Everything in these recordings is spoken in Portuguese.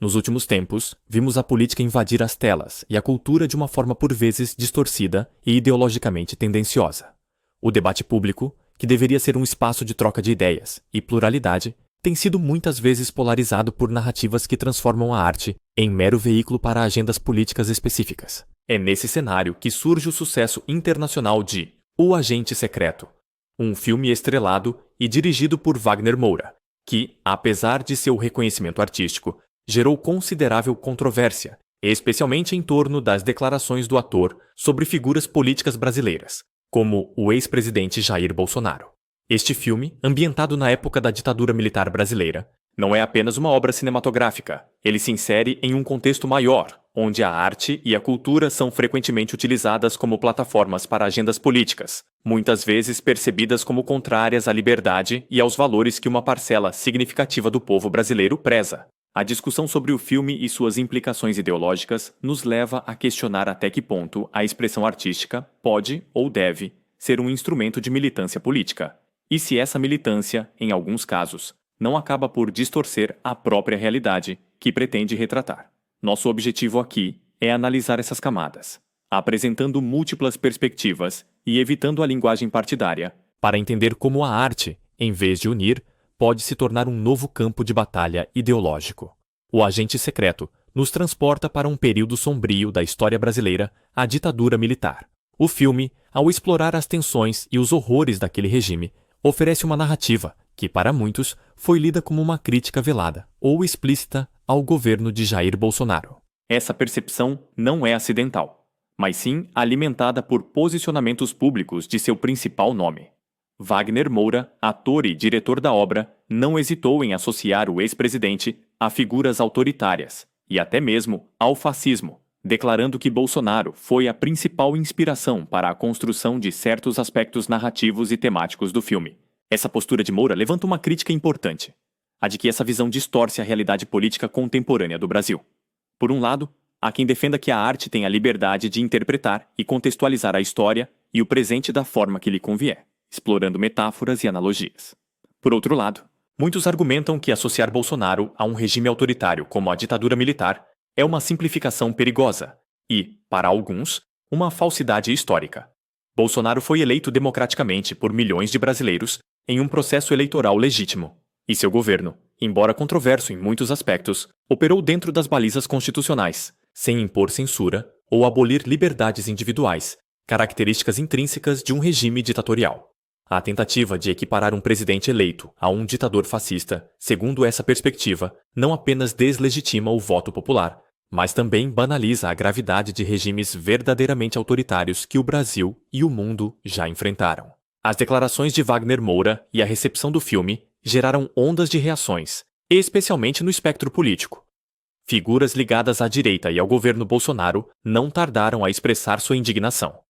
Nos últimos tempos, vimos a política invadir as telas e a cultura de uma forma por vezes distorcida e ideologicamente tendenciosa. O debate público, que deveria ser um espaço de troca de ideias e pluralidade, tem sido muitas vezes polarizado por narrativas que transformam a arte em mero veículo para agendas políticas específicas. É nesse cenário que surge o sucesso internacional de O Agente Secreto, um filme estrelado e dirigido por Wagner Moura, que, apesar de seu reconhecimento artístico, gerou considerável controvérsia, especialmente em torno das declarações do ator sobre figuras políticas brasileiras, como o ex-presidente Jair Bolsonaro. Este filme, ambientado na época da ditadura militar brasileira, não é apenas uma obra cinematográfica. Ele se insere em um contexto maior, onde a arte e a cultura são frequentemente utilizadas como plataformas para agendas políticas, muitas vezes percebidas como contrárias à liberdade e aos valores que uma parcela significativa do povo brasileiro preza. A discussão sobre o filme e suas implicações ideológicas nos leva a questionar até que ponto a expressão artística pode ou deve ser um instrumento de militância política, e se essa militância, em alguns casos, não acaba por distorcer a própria realidade que pretende retratar. Nosso objetivo aqui é analisar essas camadas, apresentando múltiplas perspectivas e evitando a linguagem partidária, para entender como a arte, em vez de unir, pode se tornar um novo campo de batalha ideológico. O Agente Secreto nos transporta para um período sombrio da história brasileira, a ditadura militar. O filme, ao explorar as tensões e os horrores daquele regime, oferece uma narrativa que, para muitos, foi lida como uma crítica velada ou explícita ao governo de Jair Bolsonaro. Essa percepção não é acidental, mas sim alimentada por posicionamentos públicos de seu principal nome. Wagner Moura, ator e diretor da obra, não hesitou em associar o ex-presidente a figuras autoritárias e até mesmo ao fascismo, declarando que Bolsonaro foi a principal inspiração para a construção de certos aspectos narrativos e temáticos do filme. Essa postura de Moura levanta uma crítica importante, a de que essa visão distorce a realidade política contemporânea do Brasil. Por um lado, há quem defenda que a arte tem a liberdade de interpretar e contextualizar a história e o presente da forma que lhe convier, explorando metáforas e analogias. Por outro lado, muitos argumentam que associar Bolsonaro a um regime autoritário como a ditadura militar é uma simplificação perigosa e, para alguns, uma falsidade histórica. Bolsonaro foi eleito democraticamente por milhões de brasileiros em um processo eleitoral legítimo, e seu governo, embora controverso em muitos aspectos, operou dentro das balizas constitucionais, sem impor censura ou abolir liberdades individuais, características intrínsecas de um regime ditatorial. A tentativa de equiparar um presidente eleito a um ditador fascista, segundo essa perspectiva, não apenas deslegitima o voto popular, mas também banaliza a gravidade de regimes verdadeiramente autoritários que o Brasil e o mundo já enfrentaram. As declarações de Wagner Moura e a recepção do filme geraram ondas de reações, especialmente no espectro político. Figuras ligadas à direita e ao governo Bolsonaro não tardaram a expressar sua indignação.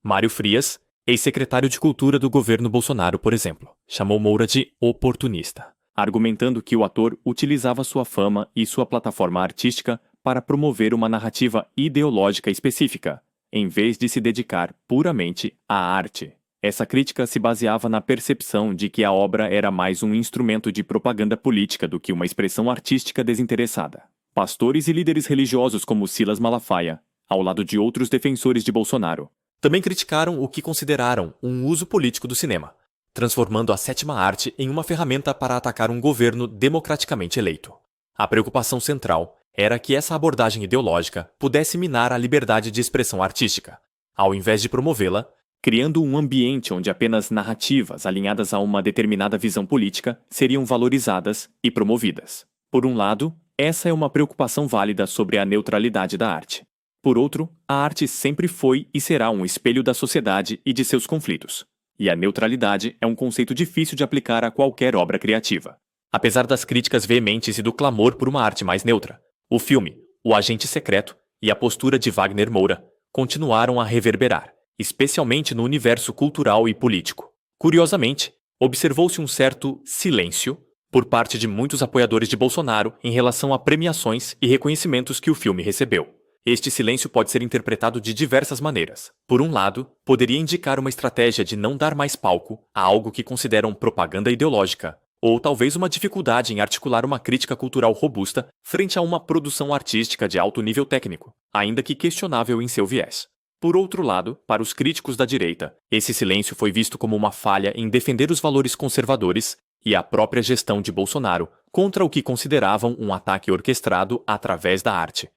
Mário Frias, ex-secretário de Cultura do governo Bolsonaro, por exemplo, chamou Moura de oportunista, argumentando que o ator utilizava sua fama e sua plataforma artística para promover uma narrativa ideológica específica, em vez de se dedicar puramente à arte. Essa crítica se baseava na percepção de que a obra era mais um instrumento de propaganda política do que uma expressão artística desinteressada. Pastores e líderes religiosos como Silas Malafaia, ao lado de outros defensores de Bolsonaro, também criticaram o que consideraram um uso político do cinema, transformando a sétima arte em uma ferramenta para atacar um governo democraticamente eleito. A preocupação central era que essa abordagem ideológica pudesse minar a liberdade de expressão artística, ao invés de promovê-la, criando um ambiente onde apenas narrativas alinhadas a uma determinada visão política seriam valorizadas e promovidas. Por um lado, essa é uma preocupação válida sobre a neutralidade da arte. Por outro, a arte sempre foi e será um espelho da sociedade e de seus conflitos. E a neutralidade é um conceito difícil de aplicar a qualquer obra criativa. Apesar das críticas veementes e do clamor por uma arte mais neutra, o filme, O Agente Secreto e a postura de Wagner Moura continuaram a reverberar, especialmente no universo cultural e político. Curiosamente, observou-se um certo silêncio por parte de muitos apoiadores de Bolsonaro em relação a premiações e reconhecimentos que o filme recebeu. Este silêncio pode ser interpretado de diversas maneiras. Por um lado, poderia indicar uma estratégia de não dar mais palco a algo que consideram propaganda ideológica, ou talvez uma dificuldade em articular uma crítica cultural robusta frente a uma produção artística de alto nível técnico, ainda que questionável em seu viés. Por outro lado, para os críticos da direita, esse silêncio foi visto como uma falha em defender os valores conservadores e a própria gestão de Bolsonaro contra o que consideravam um ataque orquestrado através da arte.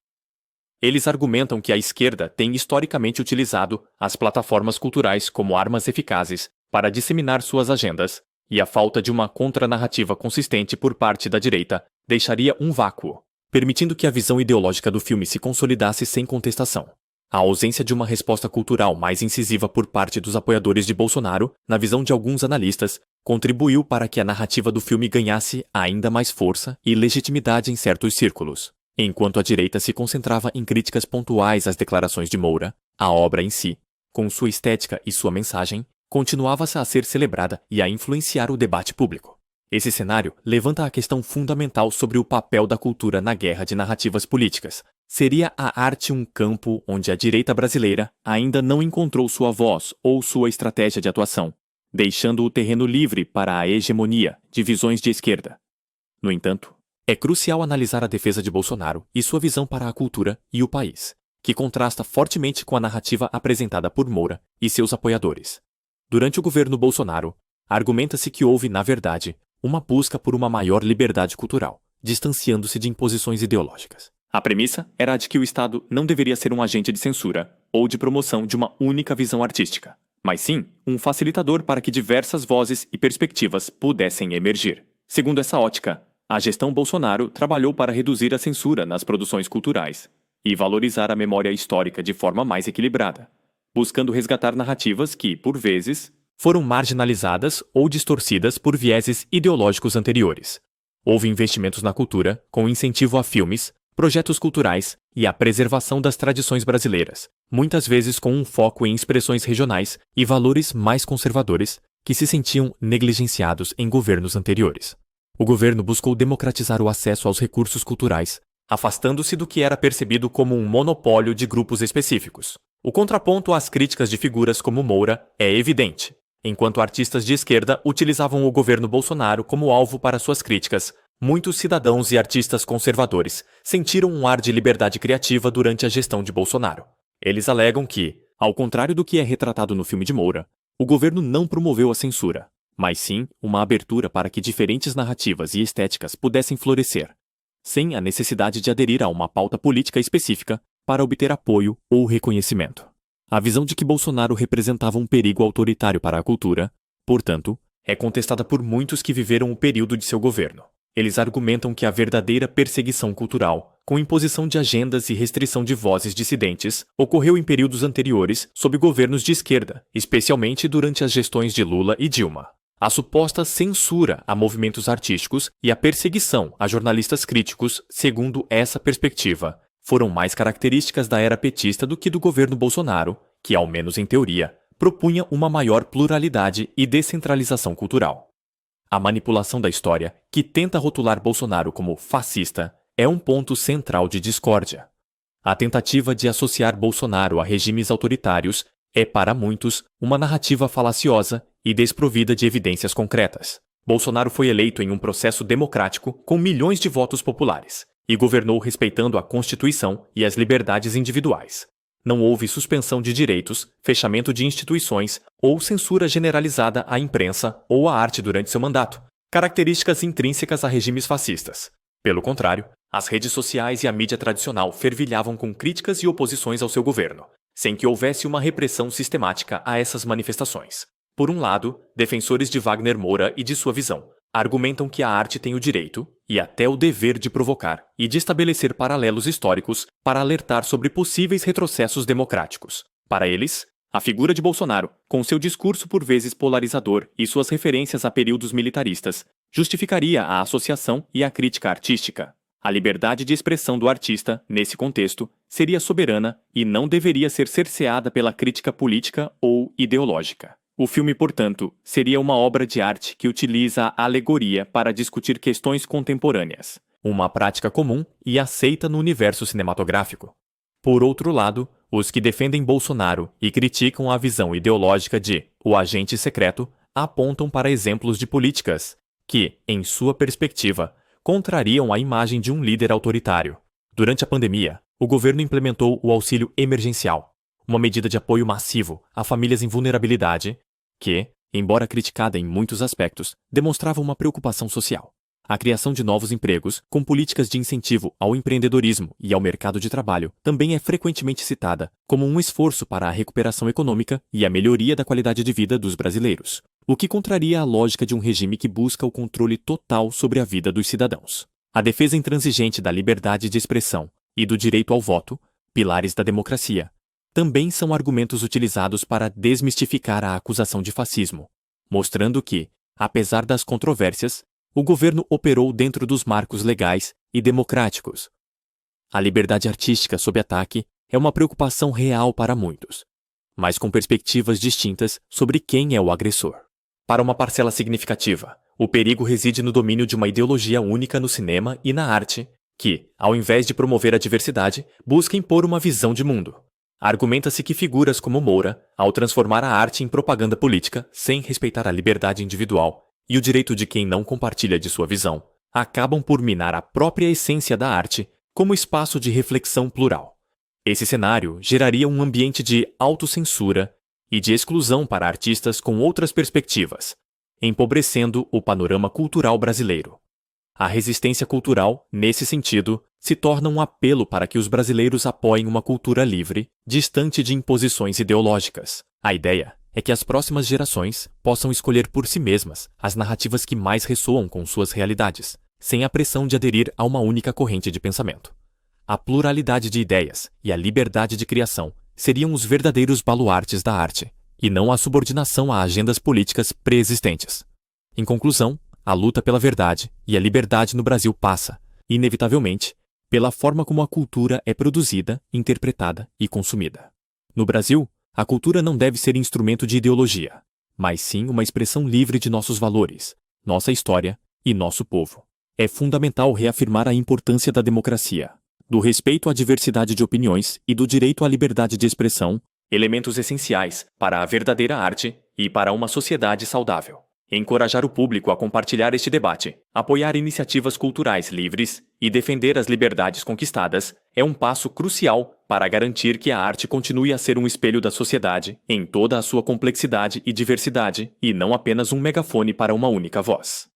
Eles argumentam que a esquerda tem historicamente utilizado as plataformas culturais como armas eficazes para disseminar suas agendas, e a falta de uma contranarrativa consistente por parte da direita deixaria um vácuo, permitindo que a visão ideológica do filme se consolidasse sem contestação. A ausência de uma resposta cultural mais incisiva por parte dos apoiadores de Bolsonaro, na visão de alguns analistas, contribuiu para que a narrativa do filme ganhasse ainda mais força e legitimidade em certos círculos. Enquanto a direita se concentrava em críticas pontuais às declarações de Moura, a obra em si, com sua estética e sua mensagem, continuava-se a ser celebrada e a influenciar o debate público. Esse cenário levanta a questão fundamental sobre o papel da cultura na guerra de narrativas políticas. Seria a arte um campo onde a direita brasileira ainda não encontrou sua voz ou sua estratégia de atuação, deixando o terreno livre para a hegemonia de visões de esquerda? No entanto, é crucial analisar a defesa de Bolsonaro e sua visão para a cultura e o país, que contrasta fortemente com a narrativa apresentada por Moura e seus apoiadores. Durante o governo Bolsonaro, argumenta-se que houve, na verdade, uma busca por uma maior liberdade cultural, distanciando-se de imposições ideológicas. A premissa era a de que o Estado não deveria ser um agente de censura ou de promoção de uma única visão artística, mas sim um facilitador para que diversas vozes e perspectivas pudessem emergir. Segundo essa ótica, a gestão Bolsonaro trabalhou para reduzir a censura nas produções culturais e valorizar a memória histórica de forma mais equilibrada, buscando resgatar narrativas que, por vezes, foram marginalizadas ou distorcidas por vieses ideológicos anteriores. Houve investimentos na cultura, com incentivo a filmes, projetos culturais e a preservação das tradições brasileiras, muitas vezes com um foco em expressões regionais e valores mais conservadores que se sentiam negligenciados em governos anteriores. O governo buscou democratizar o acesso aos recursos culturais, afastando-se do que era percebido como um monopólio de grupos específicos. O contraponto às críticas de figuras como Moura é evidente. Enquanto artistas de esquerda utilizavam o governo Bolsonaro como alvo para suas críticas, muitos cidadãos e artistas conservadores sentiram um ar de liberdade criativa durante a gestão de Bolsonaro. Eles alegam que, ao contrário do que é retratado no filme de Moura, o governo não promoveu a censura, mas sim uma abertura para que diferentes narrativas e estéticas pudessem florescer, sem a necessidade de aderir a uma pauta política específica para obter apoio ou reconhecimento. A visão de que Bolsonaro representava um perigo autoritário para a cultura, portanto, é contestada por muitos que viveram o período de seu governo. Eles argumentam que a verdadeira perseguição cultural, com imposição de agendas e restrição de vozes dissidentes, ocorreu em períodos anteriores sob governos de esquerda, especialmente durante as gestões de Lula e Dilma. A suposta censura a movimentos artísticos e a perseguição a jornalistas críticos, segundo essa perspectiva, foram mais características da era petista do que do governo Bolsonaro, que, ao menos em teoria, propunha uma maior pluralidade e descentralização cultural. A manipulação da história, que tenta rotular Bolsonaro como fascista, é um ponto central de discórdia. A tentativa de associar Bolsonaro a regimes autoritários é, para muitos, uma narrativa falaciosa e desprovida de evidências concretas. Bolsonaro foi eleito em um processo democrático com milhões de votos populares e governou respeitando a Constituição e as liberdades individuais. Não houve suspensão de direitos, fechamento de instituições ou censura generalizada à imprensa ou à arte durante seu mandato, características intrínsecas a regimes fascistas. Pelo contrário, as redes sociais e a mídia tradicional fervilhavam com críticas e oposições ao seu governo, sem que houvesse uma repressão sistemática a essas manifestações. Por um lado, defensores de Wagner Moura e de sua visão argumentam que a arte tem o direito e até o dever de provocar e de estabelecer paralelos históricos para alertar sobre possíveis retrocessos democráticos. Para eles, a figura de Bolsonaro, com seu discurso por vezes polarizador e suas referências a períodos militaristas, justificaria a associação e a crítica artística. A liberdade de expressão do artista, nesse contexto, seria soberana e não deveria ser cerceada pela crítica política ou ideológica. O filme, portanto, seria uma obra de arte que utiliza a alegoria para discutir questões contemporâneas, uma prática comum e aceita no universo cinematográfico. Por outro lado, os que defendem Bolsonaro e criticam a visão ideológica de o agente secreto apontam para exemplos de políticas que, em sua perspectiva, contrariam a imagem de um líder autoritário. Durante a pandemia, o governo implementou o auxílio emergencial, uma medida de apoio massivo a famílias em vulnerabilidade que, embora criticada em muitos aspectos, demonstrava uma preocupação social. A criação de novos empregos, com políticas de incentivo ao empreendedorismo e ao mercado de trabalho, também é frequentemente citada como um esforço para a recuperação econômica e a melhoria da qualidade de vida dos brasileiros, o que contraria a lógica de um regime que busca o controle total sobre a vida dos cidadãos. A defesa intransigente da liberdade de expressão e do direito ao voto, pilares da democracia, também são argumentos utilizados para desmistificar a acusação de fascismo, mostrando que, apesar das controvérsias, o governo operou dentro dos marcos legais e democráticos. A liberdade artística sob ataque é uma preocupação real para muitos, mas com perspectivas distintas sobre quem é o agressor. Para uma parcela significativa, o perigo reside no domínio de uma ideologia única no cinema e na arte, que, ao invés de promover a diversidade, busca impor uma visão de mundo. Argumenta-se que figuras como Moura, ao transformar a arte em propaganda política, sem respeitar a liberdade individual e o direito de quem não compartilha de sua visão, acabam por minar a própria essência da arte como espaço de reflexão plural. Esse cenário geraria um ambiente de autocensura e de exclusão para artistas com outras perspectivas, empobrecendo o panorama cultural brasileiro. A resistência cultural, nesse sentido, se torna um apelo para que os brasileiros apoiem uma cultura livre, distante de imposições ideológicas. A ideia é que as próximas gerações possam escolher por si mesmas as narrativas que mais ressoam com suas realidades, sem a pressão de aderir a uma única corrente de pensamento. A pluralidade de ideias e a liberdade de criação seriam os verdadeiros baluartes da arte, e não a subordinação a agendas políticas pré-existentes. Em conclusão, a luta pela verdade e a liberdade no Brasil passa, inevitavelmente, pela forma como a cultura é produzida, interpretada e consumida. No Brasil, a cultura não deve ser instrumento de ideologia, mas sim uma expressão livre de nossos valores, nossa história e nosso povo. É fundamental reafirmar a importância da democracia, do respeito à diversidade de opiniões e do direito à liberdade de expressão, elementos essenciais para a verdadeira arte e para uma sociedade saudável. Encorajar o público a compartilhar este debate, apoiar iniciativas culturais livres e defender as liberdades conquistadas é um passo crucial para garantir que a arte continue a ser um espelho da sociedade em toda a sua complexidade e diversidade e não apenas um megafone para uma única voz.